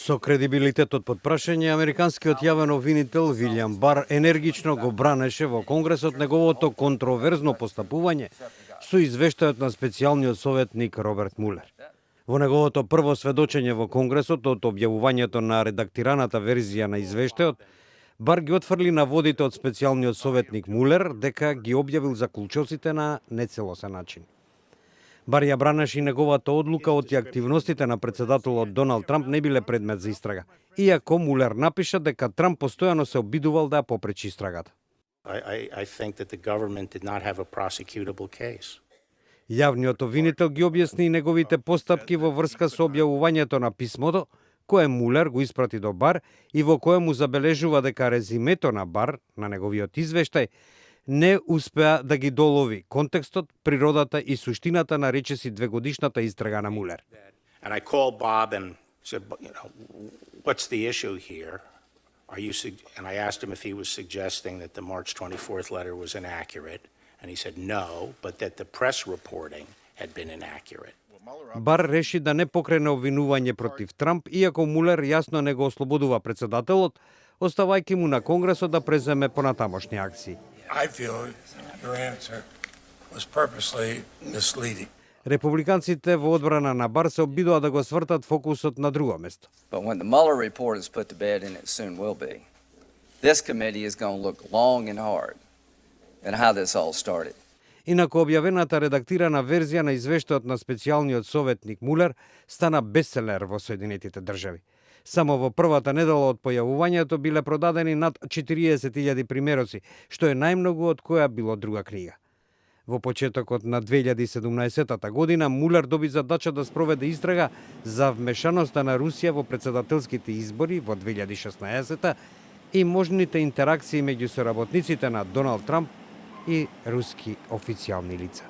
Со кредибилитетот под прашање, американскиот јавен обвинител Вилјам Бар енергично го бранеше во Конгресот неговото контроверзно постапување со извештајот на специјалниот советник Роберт Мулер. Во неговото прво сведочење во Конгресот од објавувањето на редактираната верзија на извештајот, Бар ги отфрли наводите од специјалниот советник Мулер дека ги објавил заклучоците на нецелосен начин. Бар ја бранеше и неговата одлука од и активностите на председателот Доналд Трамп не биле предмет за истрага, иако Мулер напиша дека Трамп постојано се обидувал да ја попречи истрагата. I think that the government did not have a prosecutable case. Јавниот обвинител ги објасни и неговите постапки во врска со објавувањето на писмото, кое Мулер го испрати до Бар и во кое му забележува дека резимето на Бар, на неговиот извештај, не успеа да ги долови контекстот, природата и суштината на речиси двегодишната истрага на Мулер. And I called Bob and said, what's the issue here? And I asked him if he was suggesting that the March 24th letter was inaccurate. And he said no, but that the press reporting had been inaccurate. Бар реши да не покрене обвинување против Трамп, иако Мулер јасно не го ослободува председателот, оставајќи му на Конгресот да преземе понатамошни акции. I feel your answer was purposely misleading. Републиканците во одбрана на Бар се обидува да го свртат фокусот на друго место. But when the Mueller report is put to bed, and it soon will be, this committee is going to look long and hard at how this all started. Инаку објавената редактирана верзија на извештајот на специјалниот советник Мулер стана бестселер во Соединетите држави. Само во првата недела од појавувањето биле продадени над 40.000 примероци, што е најмногу од која било друга книга. Во почетокот на 2017 година Мулер доби задача да спроведе истрага за вмешаноста на Русија во председателските избори во 2016 и можните интеракции меѓу соработниците на Доналд Трамп и руски официјални лица.